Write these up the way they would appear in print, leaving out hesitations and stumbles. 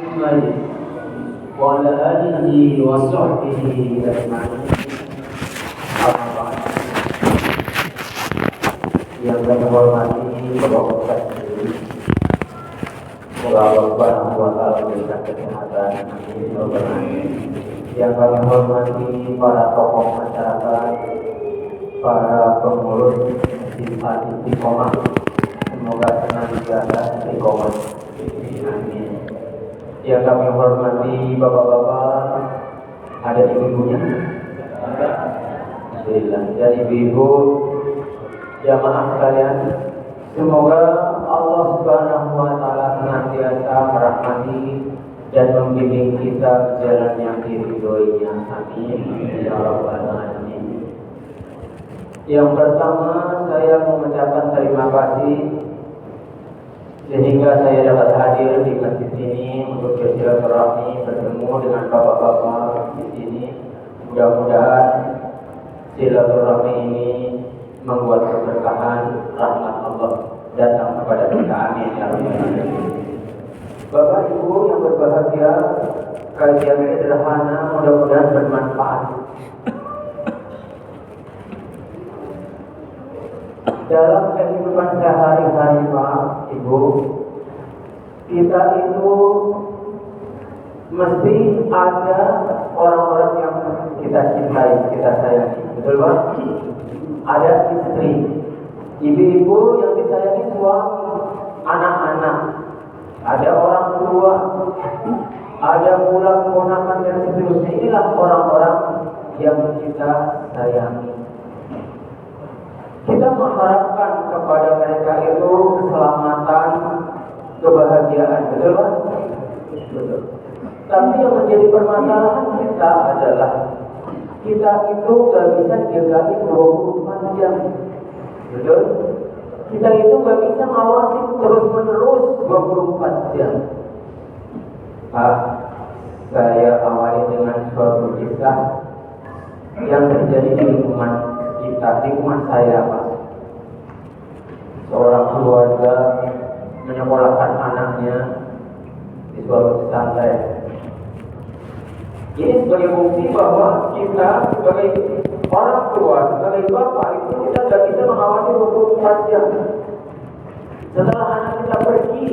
Muhammad wa ala alihi wa sahbihi ajma'in. Yang kami hormati Bapak Ustaz, semoga Allah Subhanahu wa taala memberikan kesehatan. Yang kami hormati para tokoh masyarakat, para pengurus istiqomah, semoga senantiasa istiqomah. Amin. Yang kami hormati bapak-bapak, ada ibu-ibunya? Alhamdulillah. Dan ibu-ibu jamaah sekalian, semoga Allah Subhanahu wa taala senantiasa merahmati dan membimbing kita ke jalan yang diridhoinya. Amin ya rabbal alamin. Yang pertama, saya mengucapkan terima kasih sehingga saya dapat hadir di masjid ini untuk bersilaturahmi, bertemu dengan bapak-bapak di sini. Mudah-mudahan silaturahmi ini membuat keberkahan, rahmat Allah datang kepada kita. Amin ya rabbal alamin. Bapak Ibu yang berbahagia, kajian sederhana mudah-mudahan bermanfaat. Dalam kehidupan sehari-hari Pak Ibu, kita itu mesti ada orang-orang yang kita cintai, kita sayangi, betul Pak? Ada istri, ibu-ibu yang disayangi suami, anak-anak, ada orang tua, ada pula keponakan dan seterusnya. Inilah orang-orang yang kita sayangi. Kita mengharapkan kepada mereka itu keselamatan, kebahagiaan, betul Pak? Betul. Tapi yang menjadi permasalahan kita adalah kita itu gak bisa jagain 24 jam, betul? Kita itu gak bisa ngawasin terus-menerus 24 jam. Pak, saya awali dengan suatu kisah yang terjadi di lingkungan kita, lingkungan saya Pak. Seorang keluarga menyekolahkan anaknya di suatu pesantren. Ini sebagai bukti bahwa kita sebagai orang tua, sebagai bapak itu kita tidak bisa mengawasi 24 jam. Setelah anak kita pergi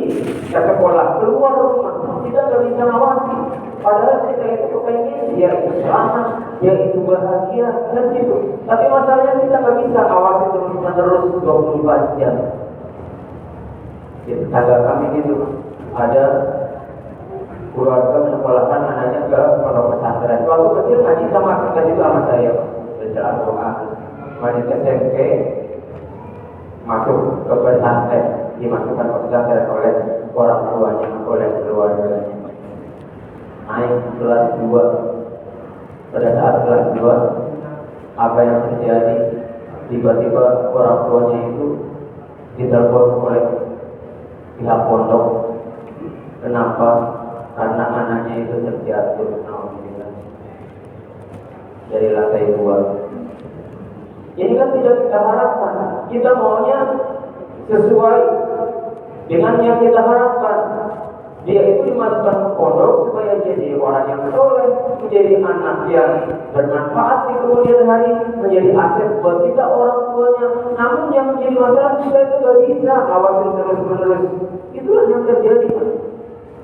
ke sekolah, keluar rumah, kita tidak bisa mengawasi. Padahal kita itu kepengen dia itu selamat, dia itu bahagia, dan gitu. Tapi masalahnya kita tidak bisa mengawasi terus-menerus 24 jam. Di tetangga kami itu ada keluarga menyekolahkan anaknya ke pondok pesantren. Waktu kecil ngaji sama juga sama saya, baca Al-Quran, masih SMP, masuk ke pesantren, dimasukkan ke pesantren oleh orang tuanya, oleh keluarganya. Naik kelas 2. Pada saat kelas 2, apa yang terjadi? Tiba-tiba orang tuanya itu ditelepon oleh pihak pondok. Kenapa? Karena anaknya itu terjatuh dari lantai 2. Ini kan tidak kita harapkan. Kita maunya sesuai dengan yang kita harapkan. Dia itu dimasukkan ke pondok supaya jadi orang yang soleh, menjadi anak yang bermanfaat di kemudian hari, menjadi aset buat kita orang tuanya. Namun yang menjadi masalah kita itu tidak bisa awasin terus-menerus. Itulah yang terjadi.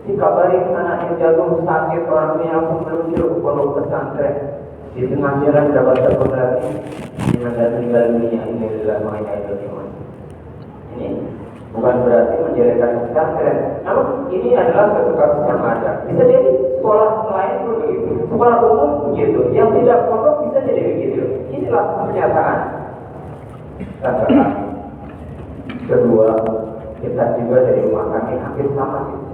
Dikabarin anaknya jatuh sakit, orang tuanya langsung menuju ke pondok pesantren. Di tengah jalan dapat telepon lagi, meninggal dunia. Ini bukan berarti menjelekan pesantren. Namun ini adalah satu kasus yang ada. Bisa jadi sekolah lain pun begitu, sekolah umum begitu, yang tidak pondok bisa jadi begitu. Inilah pernyataan. Kedua, kita juga dari rumah kami hampir sama gitu.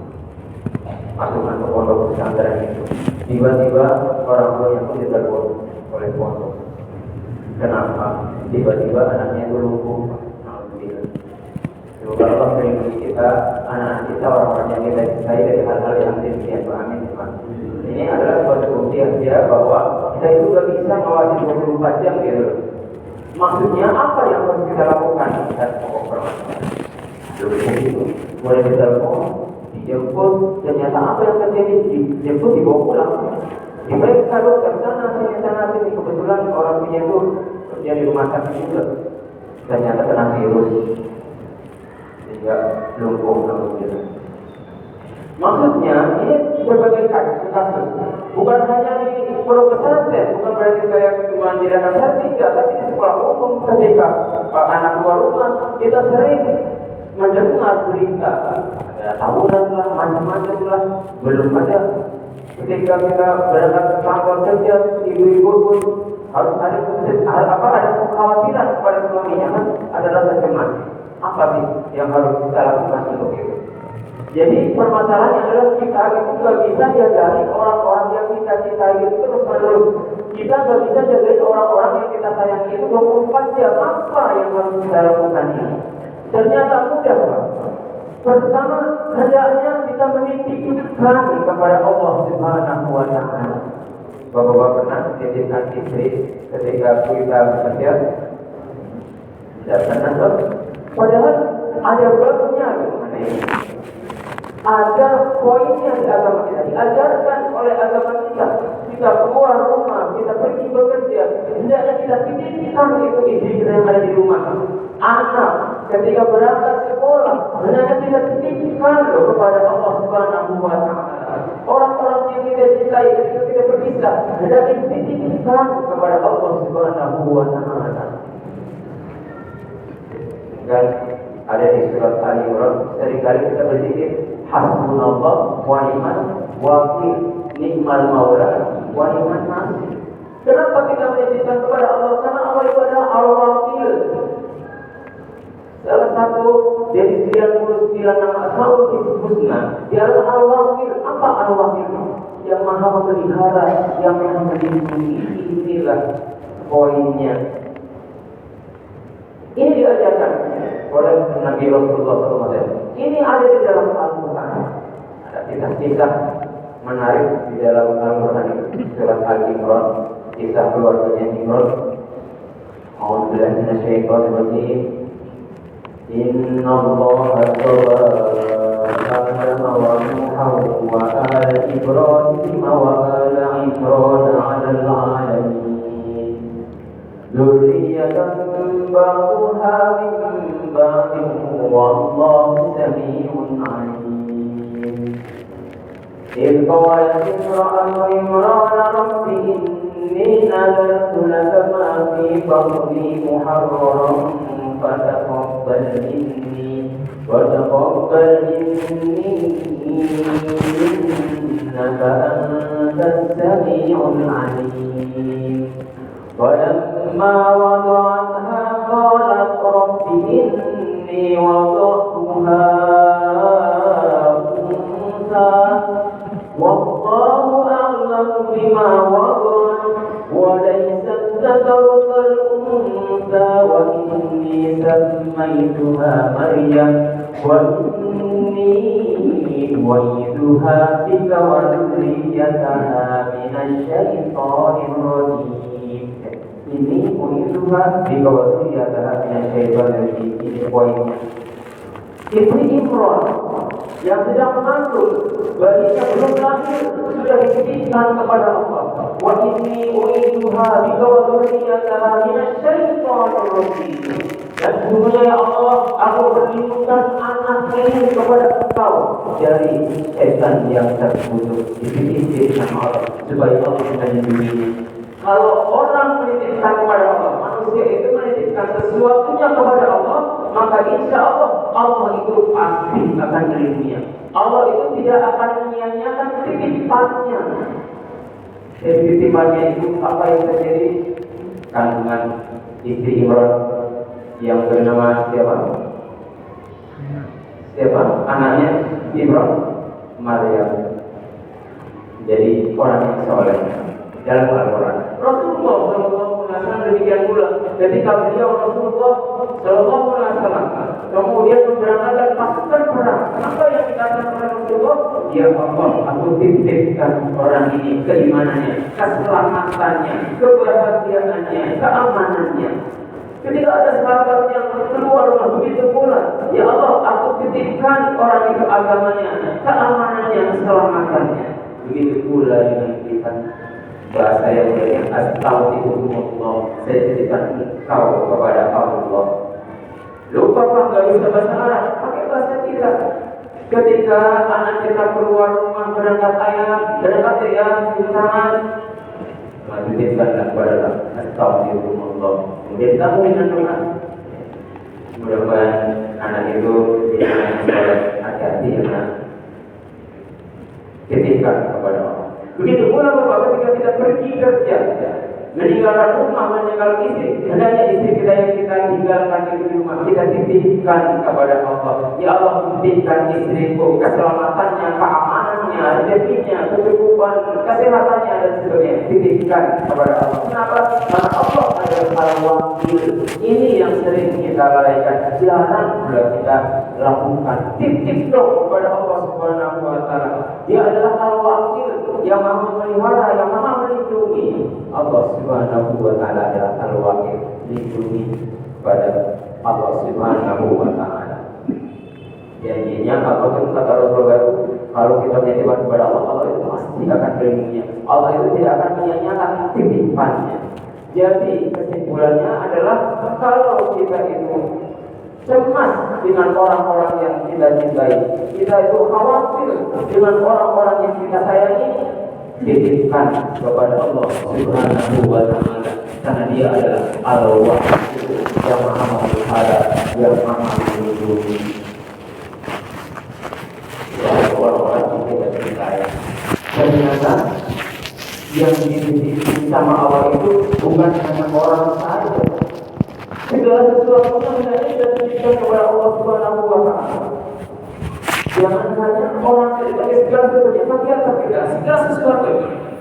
Masukkan ke pondok pesantren itu. Tiba-tiba orang tuanya pun ditelepon oleh pondok. Kenapa? Tiba-tiba anaknya itu lumpuh. Alhamdulillah. Semoga Allah melindungi kita, anak kita, orang-orang yang kita cintai dari hal-hal yang demikian. Amin. Ini adalah suatu bukti yang dia bahwa kita itu gak bisa mengawasi 24 jam gitu. Maksudnya apa yang harus kita lakukan? Dan pokok permasalahan. Begitu, mulai ditelepon, dijemput, ternyata apa yang terjadi? Dijemput dibawa pulang. Diperiksa dokter sana sini, kebetulan orang punya itu kerja di rumah sakit juga. Ternyata kena virus, sehingga lumpuh kemudian. Maksudnya ini berbagai kasus, bukan hanya di pondok pesantren, bukan berarti saya cuma di dalam tidak, tapi di sekolah umum ketika anak keluar rumah kita sering mendengar berita ada tawuran lah, macam-macam lah, belum ada. Ketika kita berangkat ke kantor kerja, ibu-ibu pun harus ada kekhawatiran kepada suaminya kan, ada rasa cemas. Apa sih yang harus kita lakukan untuk itu? Jadi permasalahannya adalah kita itu nggak bisa jagain orang-orang yang kita cintai itu terus-menerus. Kita nggak bisa jagain orang-orang yang kita sayangi itu 24 jam. Apa yang harus kita lakukan ini? Ternyata mudah, Pak. Pertama, hendaknya kita menitipkan kepada Allah Subhanahu wa Ta'ala. Bapak-bapak pernah menitipkan istri ketika kita bekerja? Tidak pernah, Pak. Padahal ada babnya mengenai ini. Ada poinnya di agama kita, diajarkan oleh agama kita. Kita keluar rumah, kita pergi bekerja, hendaknya kita titipkan itu istri kita yang ada di rumah. Anak ketika berangkat sekolah, hendaknya kita titipkan kepada Allah Subhanahu wa Ta'ala. Orang-orang yang kita cintai ketika kita berpisah, hendaknya titipkan kepada Allah Subhanahu wa Ta'ala. Dan ada di surat Ali Imran, seringkali kita berzikir hasbunallah wa ni'mal wakil, ni'mal maula wa ni'man nasir. Kenapa kita menitipkan kepada Allah? Karena Allah itu adalah al-wakil. Salah satu dari 99 nama Asmaul Husna, dia adalah al-wakil. Apa al-wakil? Yang maha memelihara, yang maha melindungi. Inilah poinnya. Ini diajarkan oleh Nabi Rasulullah SAW. Ini ada di dalam Al-Quran. Ada kisah-kisah menarik di dalam Al-Quran. Surat Al-Imran, kisah keluarganya Imran. A'udzubillahi minasyaitonir rajim. Inna Allaha astawa Adama wa Nuhan wa ala Ibrahim wa ala Imran 'alal 'alamin. Dzurriyyatan ba'duha min ba'din wallahu samii'un 'aliim. إذ قالت امرأة عمران رب إني نذرت لك ما في بطني محررا فتقبل مني إنك أنت السميع العليم. ولما وضعتها قالت رب إني وضعتها أنثى والله أعلم بما وضعت وليس الذكر كالأنثى وإني سميتها مريم وإني أعيذها بك وذريتها من الشيطان الرجيم. Ini أعيذها بك وذريتها من الشيطان الرجيم. Ini poinnya. Istri Imran yang sedang mengandung bayinya belum lahir sudah dititipkan kepada Allah. Wa inni u'iduha bika wa dzurriyyataha minasyaitonir rajim. Dan sesungguhnya ya Allah, aku berlindungkan anak ini kepada Engkau dari setan yang terkutuk. Dititipkan sama Allah supaya Allah melindungi. Kalau orang menitipkan kepada Allah, manusia itu menitipkan sesuatunya kepada Allah, maka insya Allah Allah itu pasti akan melindunginya. Allah itu tidak akan menyia-nyiakan titipannya. Titipannya itu apa yang terjadi? Kandungan istri Imran yang bernama siapa? Siapa? Anaknya Imran, Maryam. Jadi orang yang soleh dalam Al-Quran. Rasulullah SAW demikian pula. Ketika beliau Rasulullah SAW kemudian memberangkatkan pasukan perang, apa yang dikatakan oleh Rasulullah? Ya Allah, aku titipkan orang ini keimanannya, keselamatannya, kebahagiaannya, keamanannya. Ketika ada sahabat yang keluar rumah, begitu pula, ya Allah, aku titipkan orang itu agamanya, keamanannya, keselamatannya. Begitu pula dengan kita. Bahasa yang lain, astagfirullah, saya titipkan engkau kepada Allah. Lupa Pak, gak bisa bahasa Arab, pakai bahasa kita. Ketika anak kita keluar rumah berangkat ayam, cuci tangan, titipkan kepada astagfirullah. Kemudian kamu dengan doa, mudah-mudahan anak itu tidak soleh, hati-hati ya nak. Titipkan kepada Allah. Begitu pula Bapak ketika kita pergi kerja, meninggalkan rumah, meninggalkan istri, hendaknya istri kita yang kita tinggalkan di rumah, kita titipkan kepada Allah. Ya Allah, titipkan istriku, keselamatannya, keamanannya, rezekinya, kecukupan, kesehatannya dan sebagainya, titipkan kepada Allah. Kenapa? Karena Allah adalah al-wakil. Ini yang sering kita lalaikan, jarang pula kita lakukan. Titip dong kepada Allah Subhanahu wa Ta'ala. Dia adalah al-wakil, yang maha memelihara, yang maha melindungi. Allah Subhanahu wa Ta'ala adalah al-wakil, lindungi kepada Allah Subhanahu wa Ta'ala. Janjinya apa itu kata Rasulullah, kalau kita menitipkan kepada Allah, Allah itu pasti akan melindunginya. Allah itu tidak akan menyia-nyiakan titipannya. Jadi kesimpulannya adalah kalau kita itu cemas dengan orang-orang yang kita cintai, kita itu khawatir dengan orang-orang yang kita sayangi, titipkan kepada Allah Subhanahu wa Ta'ala, karena Dia adalah al-wakil, yang maha memelihara, yang maha melindungi. Orang-orang yang kita cintai, ternyata yang dititipkan sama Allah itu bukan hanya orang saja. Segala sesuatu yang dititipkan kepada Allah Subhanahu wa Ta'ala. Jangan hanya orang saja, segala sesuatu, segala sesuatu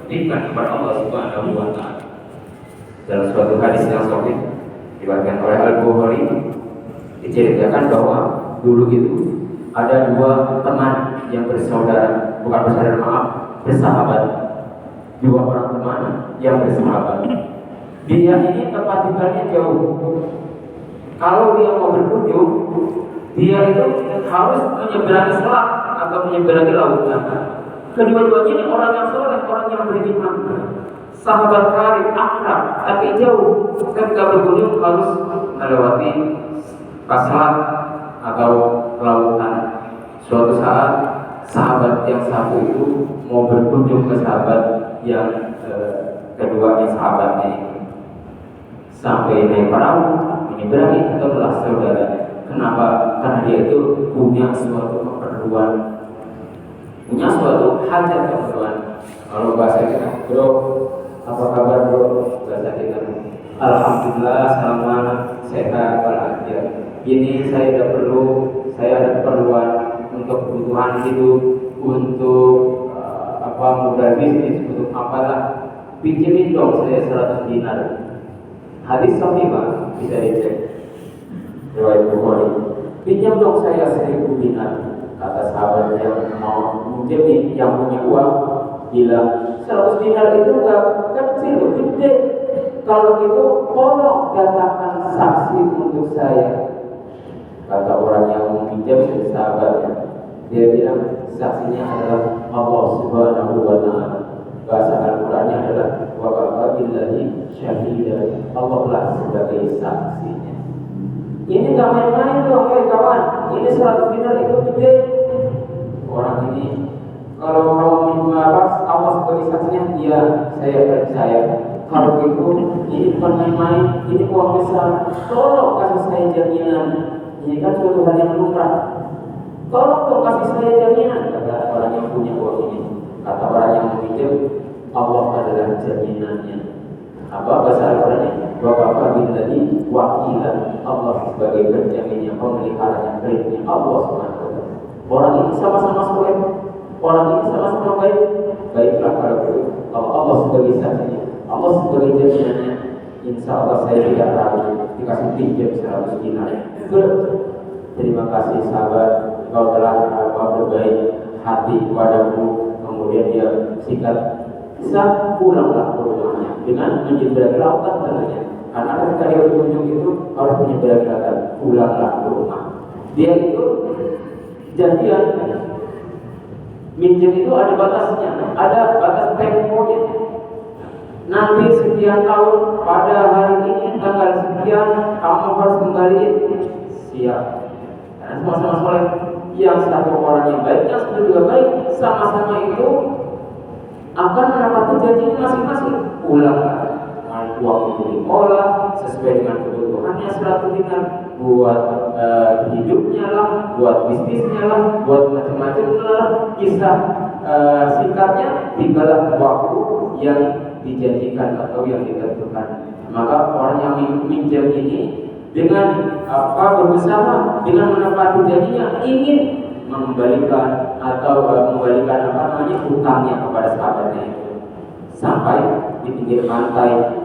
dititipkan kepada Allah Subhanahu wa Ta'ala. Dalam suatu hadis yang sahih diriwayatkan oleh Al-Bukhari, diceritakan bahwa dulu itu ada dua teman yang bersaudara, bersahabat. Dua orang teman yang bersahabat. Dia ini tempat tinggalnya jauh. Kalau dia mau berkunjung, dia itu harus menyeberangi selat atau menyeberangi lautan. Kedua-duanya ini orang yang soleh, orang yang beriman, sahabat karib, akrab, tapi jauh. Ketika berkunjung harus melewati selat atau lautan. Suatu saat sahabat yang satu itu mau berkunjung ke sahabat yang kedua sahabatnya itu. Sampai naik perahu menyeberangi, ketemulah saudaranya. Kenapa? Karena dia itu punya suatu keperluan, punya suatu hajat keperluan. Kalau bahasa kita, bro, apa kabar bro? Bahasa kita, alhamdulillah, selamat, sehat, walafiat. Ini saya ada keperluan untuk kebutuhan hidup, untuk modal bisnis, untuk apalah. Pinjemin dong saya 100 dinar. Hadis sahih Pak, bisa dicek. Riwayat Bukhari. Pinjam dong saya 1000 dinar. Kata sahabat yang mau pinjemin, yang punya uang, bilang 100 dinar itu enggak kecil, gede. Kalau itu tolong datangkan saksi untuk saya. Kata orang yang meminjam sahabatnya, dia bilang saksinya adalah Allah Subhanahu wa Ta'ala. Bahasa Al-Qur'annya adalah wa kafa billahi syahida. Allah lah sebagai saksinya. Ini enggak main-main dong kawan. Ini 100 dinar itu gede. Orang ini kalau mau mengapas Allah sebagai saksinya, dia saya percaya. Kalau itu ini bukan main-main, ini uang besar. Tolong kasih saya jaminan. Ini kan suatu hal yang lumrah. Tolong dong kasih saya jaminan, kata orang yang punya uang ini. Kata orang yang meminjam, Allah adalah jaminannya. Apa bahasa Al-Qur'annya? Wa kafa billahi wakilan. Allah sebagai penjaminnya, pemeliharanya, pelindungnya. Allah Subhanahu wa Ta'ala. Orang ini sama-sama soleh, orang ini sama-sama baik. Baiklah kalau itu. Kalau Allah sebagai saksinya, Allah sebagai jaminannya, insya Allah saya tidak ragu dikasih pinjam 100 dinar. Terima kasih sahabat, kau telah berbaik hati kepadaku. Kemudian dia singkat, bisa pulanglah ke rumahnya dengan menyeberangi lautan katanya. Karena ketika dia berkunjung itu harus punya gerakan pulanglah ke rumah. Dia itu janjian minjem itu ada batasnya, ada batas temponya. Nanti sekian tahun pada hari ini tanggal sekian kamu harus kembaliin. Siap. Karena sama-sama soleh. Yang satu orang yang baik, yang satu juga baik, sama-sama itu akan menepati janjinya masing-masing. Pulanglah. Uang itu diolah sesuai dengan kebutuhannya 100 dinar buat hidupnya lah, buat bisnisnya lah, buat macam-macam lah. Kisah singkatnya tinggallah waktu yang dijanjikan atau yang ditentukan. Maka orang yang minjam ini dengan berusaha dengan menepati janjinya ingin mengembalikan atau mengembalikan hutangnya kepada sahabatnya itu. Sampai di pinggir pantai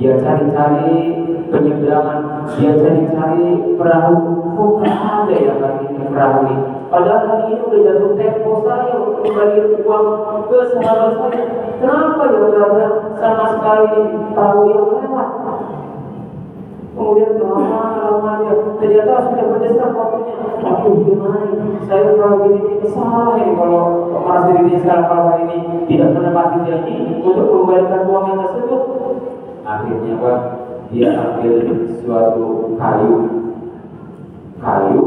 dia cari-cari penyeberangan, dia cari-cari perahu. Kok nggak ada ya hari ini perahu ini? Padahal hari ini udah jatuh tempo saya untuk kembali uang ke sahabat saya. Kenapa ya nggak ada sama sekali perahu yang lewat? Kemudian lama dia ternyata sudah berdesak waktunya. Aduh gimana? Saya kalau gini salah ini kalau merasa dirinya sekarang kalau hari ini tidak menepati janji untuk mengembalikan uang yang tersebut. Akhirnya Pak, dia ambil suatu kayu,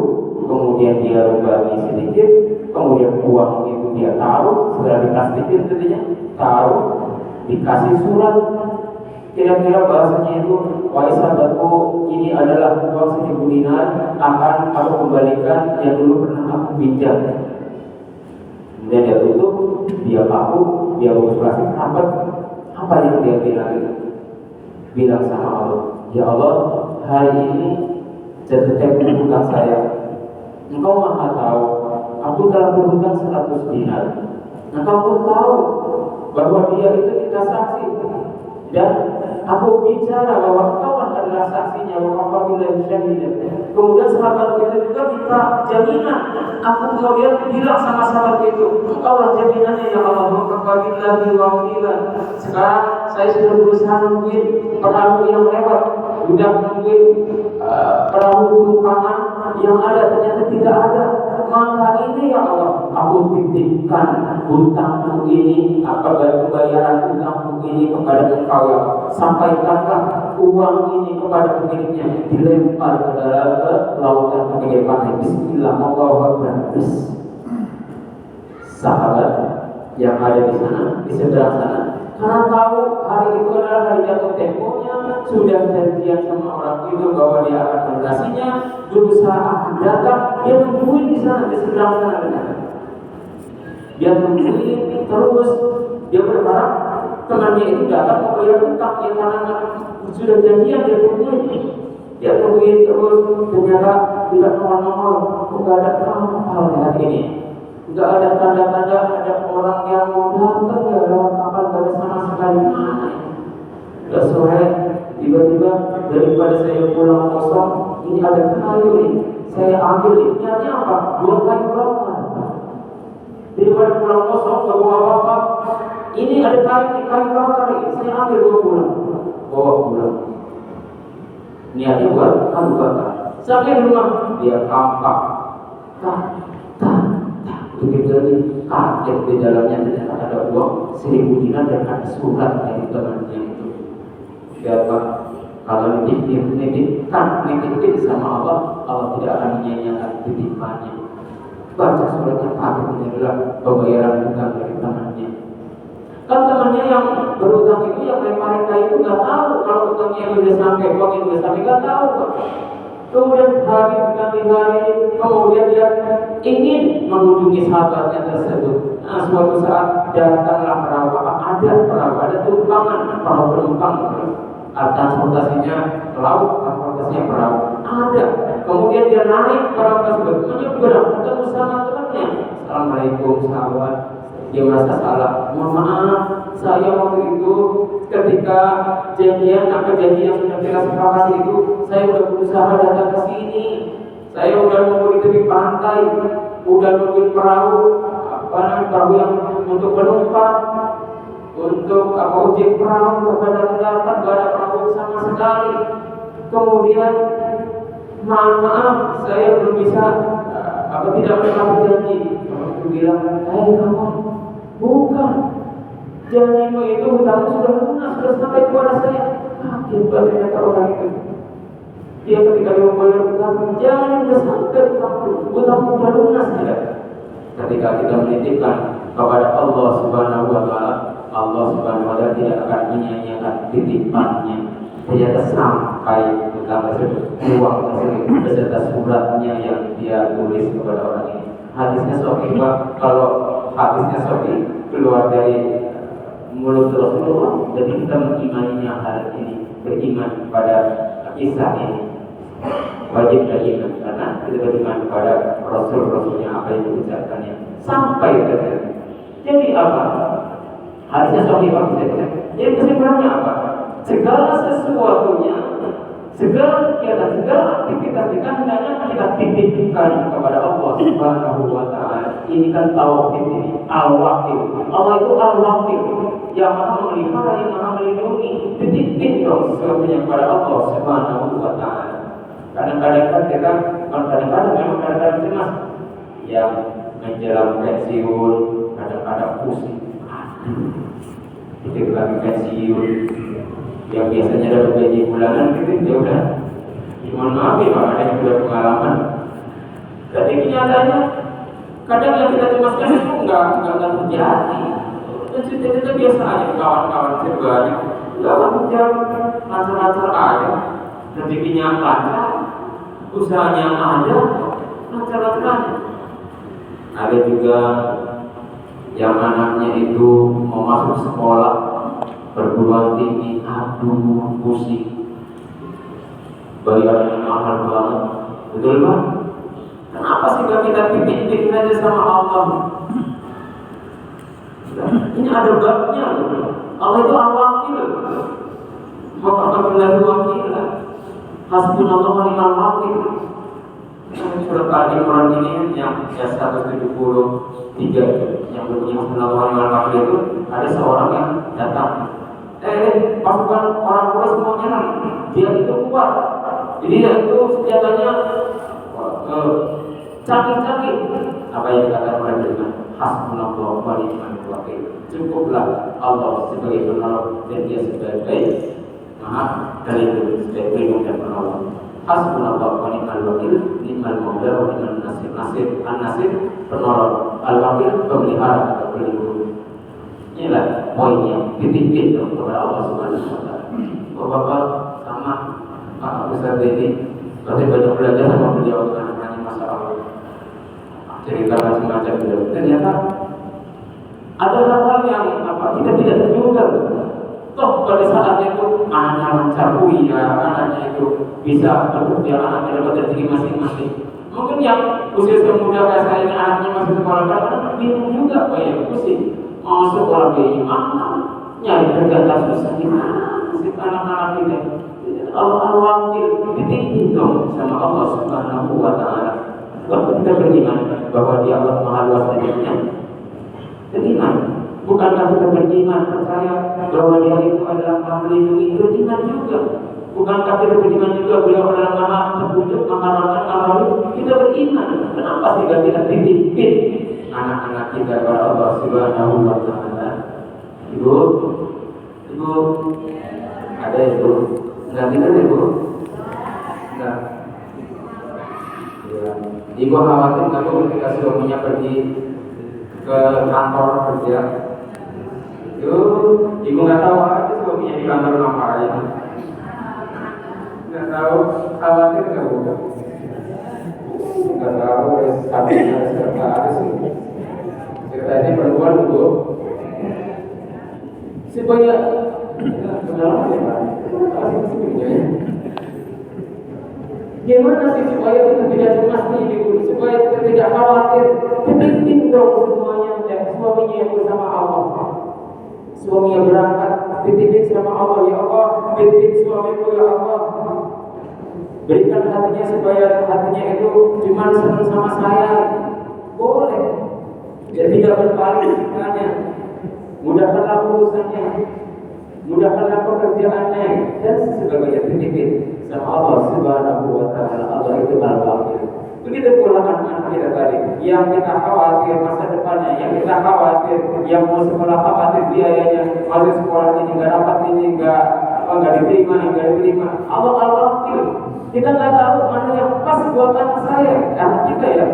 kemudian dia lubangi sedikit, kemudian uang itu dia taruh, setelah diplastikin tentunya, taruh, dikasih surat. Kira-kira bahasanya itu, wahai sahabatku, ini adalah uang 1000 dinar, akan aku kembalikan yang dulu pernah aku pinjam. Kemudian dia tutup, dia paku, dia bungkus plastik rapat. Apa yang dia bilang itu? Bilang sama Allah, ya Allah, hari ini jatuh tempo hutang saya. Engkau maha tahu, aku telah berhutang 100 dinar. Engkau pun tahu bahwa dia itu kita saksi. Dan aku bicara bahwa engkau adalah saksinya, bahwa apabila syahidah. Kemudian sahabat itu juga minta jaminan. Aku kemudian bilang sama sahabat itu, engkau lah jaminannya ya Allah. Apabila diwakilan. Sekarang saya sudah berusaha nungguin perahu yang lewat, sudah nungguin perahu tumpangan yang ada, ternyata tidak ada. Maka ini ya Allah, aku titipkan hutangku ini, pembayaran hutangku ini kepada engkau ya Allah. Sampaikanlah uang ini kepada pemiliknya, dilempar ke dalam lautan ke pinggir pantai. Bismillah, Allahu Akbar. Sahabat yang ada di sana, di seberang sana, karena tahu hari itu adalah hari jatuh temponya, sudah janjian sama orang itu bahwa dia akan melunasinya, berusaha akan datang, dia tungguin di sana, di seberang sana. Dia tungguin terus, dia berharap temannya itu datang mau bayar hutang yang karena sudah janjian dia tungguin terus, ternyata tidak nongol, nggak ada kapal hari ini. Enggak ada tanda-tanda ada orang yang mau datang ya lewat kapal, enggak ada sama sekali. Udah sore, tiba-tiba daripada saya pulang kosong, ini ada kayu nih, saya ambil ini. Niatnya apa? 2 kayu bakar. Daripada pulang kosong, enggak bawa apa-apa. Ini ada kayu bakar ini, saya ambil bawa pulang. Niatnya buat kayu bakar. Sampai rumah dia kampak. Begitu lagi kaget di dalamnya ternyata ada uang 1000 dinar dan ada surat dari temannya itu. Dapat kalau nitip sama Allah, Allah tidak akan menyia-nyiakan titipannya. Baca suratnya kaget, ini adalah pembayaran hutang dari temannya. Kan temannya yang berhutang itu yang lemparin kayu itu nggak tahu kalau hutangnya sudah sampai, uangnya sudah sampai, nggak tahu. Kemudian hari berganti hari, kemudian dia ingin mengunjungi sahabatnya tersebut. Nah, suatu saat datanglah perahu, ada tumpangan perahu penumpang. Transportasinya laut, transportasinya perahu. Ada. Kemudian dia naik perahu tersebut, menyeberang, ketemu sama temannya. Assalamualaikum sahabat. Dia merasa salah. Mohon maaf, saya waktu itu ketika janjian yang sudah kita sepakati itu, saya sudah berusaha datang ke sini. Saya sudah nunggu di tepi pantai, sudah nungguin perahu yang untuk penumpang. untuk uji perang kepada neraka, gak ada perahu sama sekali. Kemudian maaf saya belum bisa tidak menepati janji. Itu bilang, kamu bukan, janjimu itu hutangmu sudah lunas, sudah sampai kepada saya. Kaget ternyata orang itu. Dia ketika dia membayar hutang, jangan sudah sampai hutangmu sudah lunas tidak. Ketika kita menitipkan kepada Allah Subhanahu Wa Taala, Allah Subhanahu Wa Taala tidak akan menyia-nyiakan titipannya. Ternyata sampai hutang tersebut, uang tersebut beserta suratnya yang dia tulis kepada orang ini. Hadisnya sahih, kalau hadisnya sahih keluar dari mulut Rasulullah, jadi kita mengimaninya hal ini, beriman pada kisah ini. Wajib beriman karena kita beriman kepada Rasul-Rasulnya, apa yang diucapkannya sampai terjadi. Jadi apa? Hadisnya sahih banget. Jadi kesimpulannya apa? Segala sesuatunya, segala kegiatan, segala aktivitas kita hendaknya kita titipkan kepada Allah Subhanahu Wa Taala. Ini kan tauhid ini, al-wakil. Allah itu al-wakil, yang maha memelihara, yang maha melindungi. Titipin dong semuanya kepada Allah Subhanahu Wa Taala. Kadang-kadang kan kita, memang kadang-kadang cemas, yang menjelang pensiun, kadang-kadang pusing. Itu lagi pensiun. Yang biasanya dapat gaji bulanan gitu, ya udah. Mohon maaf ya Pak, ada yang sudah pengalaman. Jadi kenyataannya kadang yang kita cemaskan itu enggak terjadi. Dan kita biasa aja, kawan-kawan serbanya enggak jam lancar-lancar aja. Rezekinya lancar, usahanya ada, lancar-lancar aja. Ada juga yang anaknya itu mau masuk sekolah perguruan tinggi, aduh pusing. Bayarannya mahal banget, betul Pak? Kenapa sih gak kita titip saja sama Allah? Ini ada babnya. Allah itu al-wakil. Maka apabila wakil, hasbunallah wa ni'mal wakil. Surat Al-Imran ini yang 173 yang berbunyi hasbunallah wa ni'mal wakil itu ada seorang yang datang. Pasukan orang Quraisy mau menyerang, dia itu kuat, jadi dia itu senjatanya canggih-canggih. Apa yang dikatakan oleh Tuhan? Hasbunallah wa ni'mal wakil. Cukuplah Allah sebagai penolong dan dia sebagai dari itu sebagai pelindung dan penolong. Hasbunallah wa ni'mal wakil, ni'mal maula wa ni'mal nasir. An-nasir penolong, al-wakil pemelihara atau pelindung. Inilah poinnya, titipin kepada Allah Subhanahu Wa Taala. Bapak sama Pak Ustaz ini masih banyak belajar sama beliau mengenai masalah cerita macam-macam beliau. Ternyata ada hal-hal yang kita tidak terduga. Toh pada saat itu anaknya lancar kuliah, anaknya itu bisa bekerja, anaknya dapat rezeki masing-masing. Mungkin yang usia muda kayak saya ini anaknya masih sekolah, kadang-kadang bingung juga, banyak pusing. Mau sekolah biaya mahal, nyari kerja tak susah gimana sih anak-anak kita. Allah-wakil ditinggi dong sama Allah Subhanahu Wa Taala. Waktu kita beriman bahwa Dia Allah Maha Luas Rezeki-Nya, beriman. Bukankah kita beriman percaya bahwa Dia itu adalah Maha Melindungi, beriman juga. Bukankah kita beriman juga beliau adalah Maha Petunjuk, Maha Rahman, Maha Rahim? Kita beriman. Kenapa sih kita titipin anak-anak kita kepada Allah Subhanahu Wa Taala? Ibu, ada ibu? Enggak tidur ibu? Enggak. Ya. Ibu khawatir kamu ketika suaminya pergi ke kantor kerja. Ibu nggak tahu aja suaminya di kantor ngapain. Nggak tahu, khawatir nggak bu? Nggak tahu, sampingnya sekretaris. Ceritanya perempuan bu. Supaya kenapa ya Pak? Gimana sih supaya kita tidak cemas nih ibu, supaya kita tidak khawatir? Titipin dong semuanya, suaminya yang bersama Allah. Suaminya berangkat, titipin sama Allah, ya Allah, titipin suamiku ya Allah. Berikan hatinya supaya hatinya itu cuma senang sama saya. Boleh. Dia tidak berpaling sikapnya. mudahkanlah urusannya, mudahkanlah pekerjaannya, dan sebagainya. Titipin sama Allah Subhanahu wa Ta'ala. Allah itu Al-Wakil. Begitu pula anak-anak kita tadi, yang kita khawatir masa depannya, yang kita khawatir, yang mau sekolah khawatir biayanya, masuk sekolah ini nggak dapat, ini nggak diterima. Allah Al-Wakil. Kita nggak tahu mana yang pas buat anak saya, anak kita ya.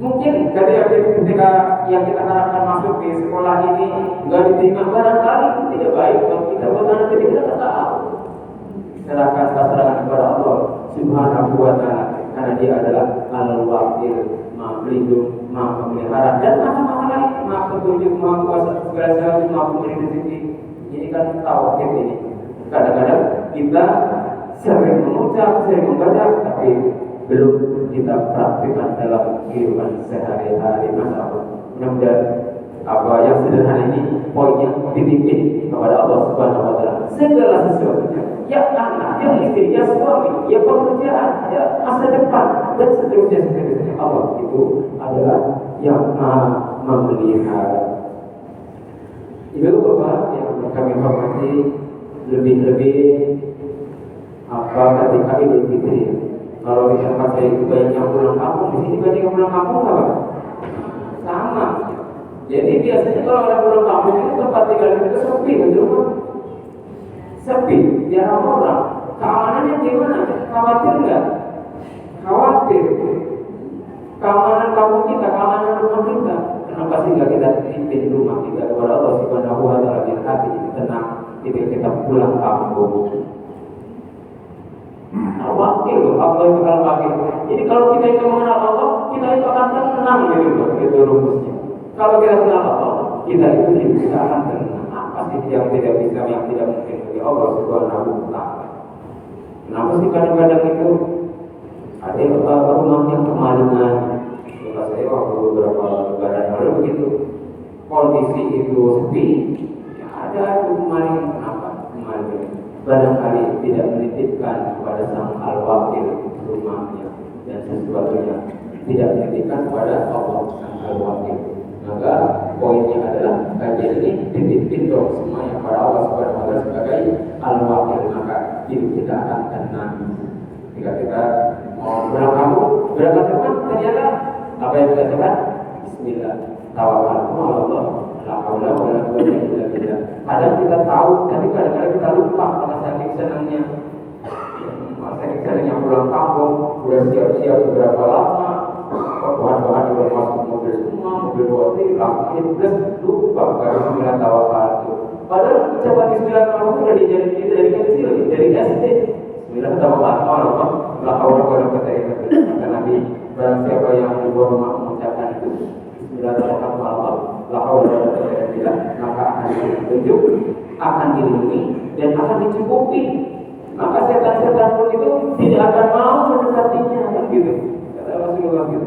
Mungkin ketika yang kita harapkan masuk di sekolah ini nggak diterima, barangkali itu tidak baik buat kita, buat anak kita nggak tahu. Serahkan pasrahkan kepada Allah Subhanahu wa Ta'ala, karena Dia adalah Al-Wakil, Maha Pelindung, Maha Pemelihara, dan Maha lain, Maha Petunjuk, Maha Kuasa segala sesuatu, Maha Pemberi rezeki. Ini kan tauhid ini. Kadang-kadang kita sering mengucap, sering membaca, tapi belum kita praktikkan dalam kehidupan sehari-hari. Masalah mudah-mudahan apa yang sederhana ini poinnya dititipin kepada Allah Subhanahu wa Ta'ala. Segala sesuatunya, ya anak, ya istri, ya suami, ya pekerjaan, ya masa depan, dan seterusnya. Allah itu adalah yang Maha Memelihara. Ibu bapak yang kami hormati, lebih-lebih ketika Idul Fitri. Kalau di tempat saya itu banyak yang pulang kampung, di sini banyak yang pulang kampung apa? Sama. Jadi biasanya kalau orang pulang kampung itu tempat tinggal itu sepi, betul? Sepi, jarang orang. Keamanannya gimana? Khawatir nggak? Khawatir. Keamanan kampung kita, keamanan rumah kita. Kenapa sih nggak kita titipin rumah kita kepada Allah Subhanahu wa Ta'ala, biar hati tenang ketika kita pulang kampung? Al-Wakil, Allah itu Al-Wakil. Jadi kalau kita itu mengenal Allah, kita itu akan tenang gitu rumusnya. Kalau kita kenal Allah, kita itu bisa akan tenang. Apa sih yang tidak bisa, yang tidak mungkin bagi Allah Subhanahu wa Ta'ala? Kenapa sih kadang-kadang itu ada rumah yang kemalingan? Kalau saya waktu beberapa lebaran lalu begitu, kondisi itu sepi, ya ada kemalingan. Kenapa kemalingan? Barangkali tidak menitipkan kepada Sang Al-Wakil rumahnya dan sesuatunya, tidak menitipkan kepada Allah Sang Al-Wakil. Maka poinnya adalah kajian ini dititipin dong semuanya kepada Allah Subhanahu wa Ta'ala sebagai Al-Wakil, maka hidup kita akan tenang. Jika kita mau pulang kampung, berangkat ke rumah, ternyata apa yang kita coba? Bismillah, tawakkaltu ala Allah, la haula wala quwwata illa billah. Kadang kita tahu, tapi kadang-kadang kita lupa karena saking senangnya. Saking senangnya pulang kampung, sudah siap-siap beberapa lama, bahan-bahan sudah masuk mobil semua, mobil roti, lampunya plus, lupa kalau bismillah tawakkaltu. Padahal ucapan bismillah tawakkaltu sudah dijadikan dari kecil, dari SD. Bismillah tawakkaltu ala Allah, la haula wala quwwata illa billah. Kata Nabi, barang siapa yang di luar rumah mengucapkan itu, bismillah tawakkaltu ala Allah, la haula wala quwwata illa billah, maka akan ditunjuk, akan dilindungi, dan akan dicukupi. Maka setan-setan pun itu tidak akan mau mendekatinya, kan gitu. Kata Rasulullah gitu.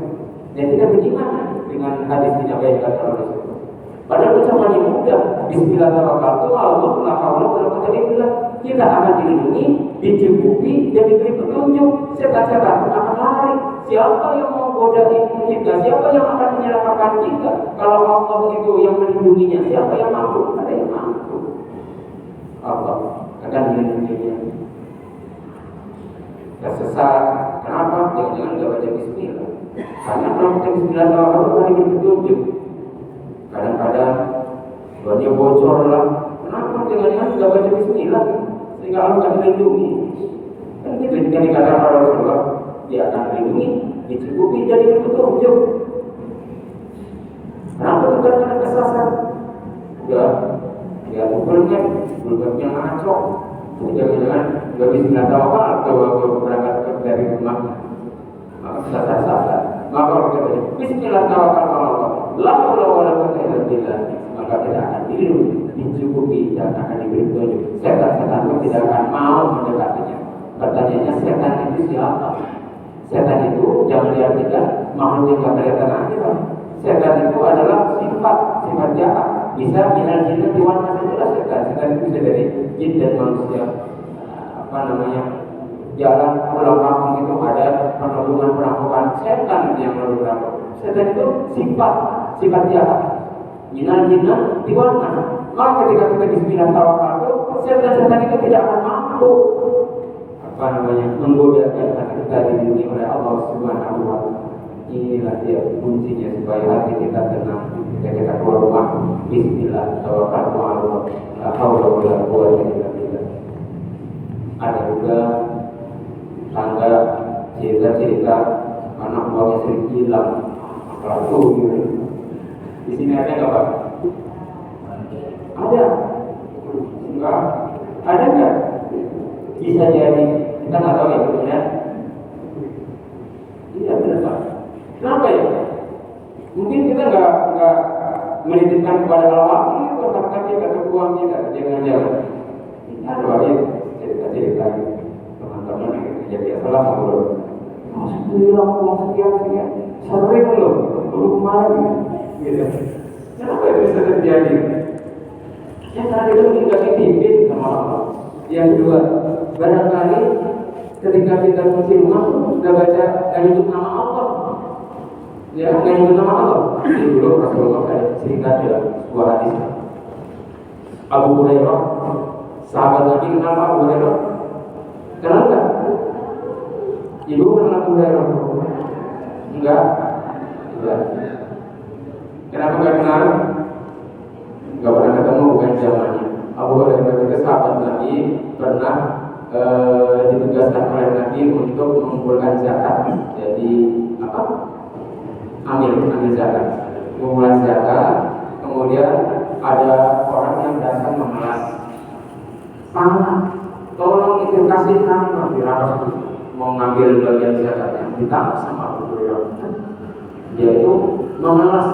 Dan kita beriman dengan hadis ini apa yang dikatakan Rasulullah. Padahal ucapan yang mudah, bismillah tawakkaltu ala Allah, la haula wala quwwata illa billah, kita akan dilindungi, dicukupi, dan diberi petunjuk. Setan-setan pun akan lari. Siapa yang mau godain kita? Siapa yang akan menyelamatkan kita? Kalau Allah itu yang melindunginya, siapa yang mampu? Ada yang mampu. Allah akan melindunginya. Tersesat, kenapa? Jangan-jangan gak baca bismillah. Karena kalau kita bismillah tawakkaltu kan diberi petunjuk. Kadang-kadang dia bocor lah. Kenapa? Jangan-jangan gak baca bismillah sehingga Allah akan melindungi. Dan itu jika dikatakan Rasulullah, dia akan melindungi, dicukupi, jadi petunjuk. Kenapa kadang-kadang kesasar? Ya bukulnya ngaco. Jangan-jangan gak bismillah tawakkaltu kalau berangkat dari rumah, maka kesasar. Maka kalau kita bismillah tawakkaltu ala Allah, la haula wala quwwata illa billah, maka kita akan dilindungi, dicukupi, dan akan diberi petunjuk. Setan-setan itu tidak akan mau mendekatinya. Pertanyaannya, setan itu siapa? Setan itu jangan diartikan makhluk yang tidak kelihatan aja. Setan itu adalah sifat jahat. Bisa minal jinnati wan nas, itulah setan. Setan itu bisa dari jin dan manusia. Jalan pulang kampung itu ada penodongan perampokan, setan yang lalu merampok. Setan itu sifat jahat. minal jinnah diwarna. Maka ketika kita bismillah tawakkaltu, setan-setan itu tidak akan mampu menggoda kita ketika dilindungi oleh Allah Subhanahu wa Ta'ala. Inilah dia kuncinya supaya hati kita tenang ketika kita keluar rumah. Bismillah tawakkaltu 'ala Allah, la haula wa la quwwata illa billah. Ada juga tangga cerita-cerita anak buahnya sering hilang. Pelaku gitu. Di sini ada nggak Pak? Ada? Enggak? Ada nggak? Bisa jadi, kita nggak tahu ya benar. Iya benar Pak. Kenapa ya? Mungkin kita nggak menitipkan kepada Allah itu kata kita kebuang kita, jangan-jangan. Ada Pak ya cerita-cerita teman-teman jadi salah ngobrol. Masuk hilang uang sekian, sering loh, kemarin gitu. Kenapa itu bisa terjadi? Yang tadi itu tidak dipimpin sama Allah. Yang kedua, barangkali ketika kita kunci rumah sudah baca dan nyebut nama Allah, ya nggak nyebut nama Allah. Ini dulu Rasulullah cerita dalam sebuah hadis. Abu Hurairah, sahabat Nabi kenal Abu Hurairah? Kenal nggak? Ibu kenal Abu Hurairah? Enggak. Kenapa nggak kenal? Nggak pernah ketemu, bukan zamannya. Abu Hurairah itu sahabat Nabi, pernah ditugaskan oleh Nabi untuk mengumpulkan zakat. Jadi apa? Ambil zakat, mengumpulkan zakat. Kemudian ada orang yang datang memelas. Tolong itu kasih nama Rasul mau ngambil bagian zakatnya, ditangkap sama Abu Hurairah. Dia itu memelas.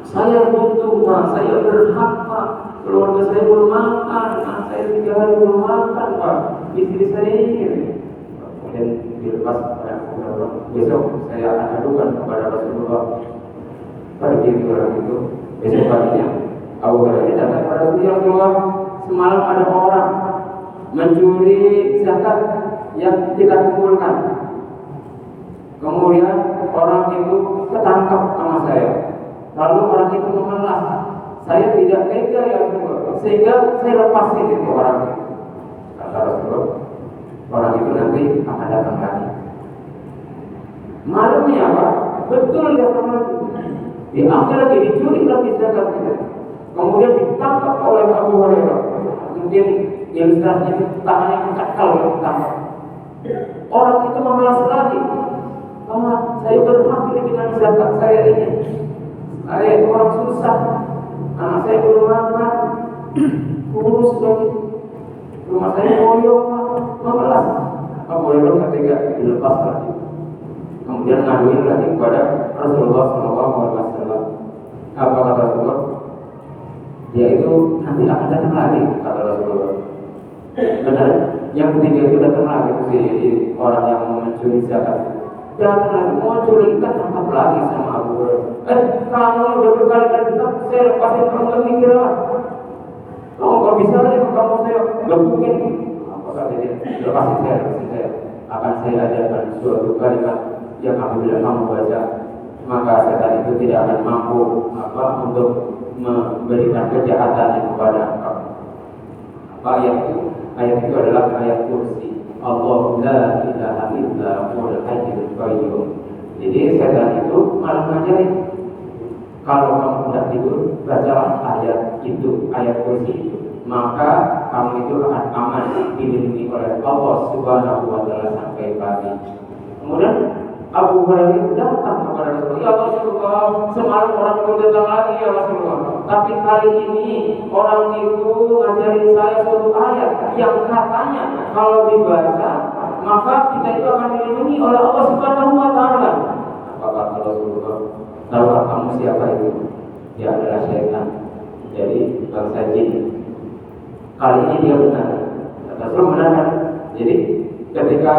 Saya butuh Pak, saya berhak Pak, keluarga saya belum makan, saya 3 hari belum makan Pak, istri saya ini. Kemudian dilepas oleh Rasulullah. Besok saya akan adukan kepada Rasulullah. Pergi ke orang itu. Besok paginya Abu Hurairah datang kepada Rasulullah. Semalam ada orang mencuri zakat yang kita kumpulkan. Kemudian orang itu ketangkap sama saya. Lalu orang itu memelas. Saya tidak tega ya Rasulullah, sehingga saya lepasin itu orang itu. Kata Rasulullah, orang itu nanti akan datang lagi. Malamnya Pak, betul datang lagi. Di akhir lagi dicuri lagi zakat kita. Kemudian ditangkap oleh Abu Hurairah. Mungkin yang istilahnya itu tangannya cakal ditangkap. Orang itu memelas lagi. Saya berhak dengan zakat saya ini. Saya orang susah, anak saya belum makan, kurus lagi, rumah saya koyok, memelas. Abu Hurairah ketika dilepas lagi, kemudian ngaduin lagi kepada Rasulullah SAW. Apa kata Rasulullah? Dia itu nanti akan datang lagi, kata Rasulullah. Benar? Yang ketiga itu datang lagi si orang yang mencuri zakat. Datang lagi, mau curi ikan, tangkap lagi sama Abu Hurairah. Kamu udah berkali-kali ditangkap, saya lepasin kamu gak mikir lah. Kamu gak bisa aja, kamu saya gebukin. Apa kata dia? Lepasin saya. Akan saya ajarkan suatu kalimat yang apabila kamu baca, maka setan itu tidak akan mampu untuk memberikan kejahatan kepada kamu. Apa ayat itu? Ayat itu adalah ayat kursi. Allah la ilaha illa huwal hayyul qayyum. Jadi setan itu malah ngajarin, kalau kamu tidak tidur, bacalah ayat itu, ayat kursi itu, maka kamu itu akan aman dilindungi oleh Allah Subhanahu wa Ta'ala sampai pagi. Kemudian Abu Hurairah itu datang kepada Rasulullah. Ya Rasulullah, semalam orang itu datang lagi ya Rasulullah. Tapi kali ini orang itu ngajarin saya suatu ayat yang katanya kalau dibaca maka kita itu akan dilindungi oleh Allah Subhanahu wa Ta'ala. Apa kata Rasulullah? Tahukah kamu siapa itu? Dia adalah syaitan. Jadi bangsa jin. Kali ini dia benar. Kata Rasulullah benar. Jadi ketika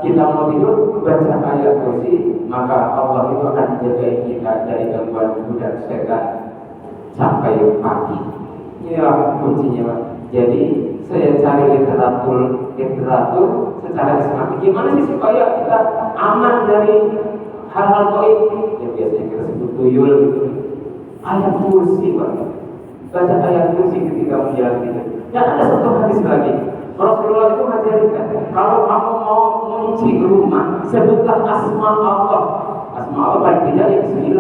kita mau tidur, baca ayat kursi, maka Allah itu akan jaga kita dari gangguan budak setan sampai pagi. Inilah kuncinya Pak. Jadi saya cari literatur secara Islam. Gimana sih supaya kita aman dari hal-hal gaib yang biasanya kita sebut tuyul gitu. ayat kursi, Pak. Baca ayat kursi ketika menjalan itu. Dan ada satu hadis lagi. Rasulullah itu ngajarin, kalau kamu mau mengunci rumah, sebutlah asma Allah. Asma Allah paling tidak ya bismillah.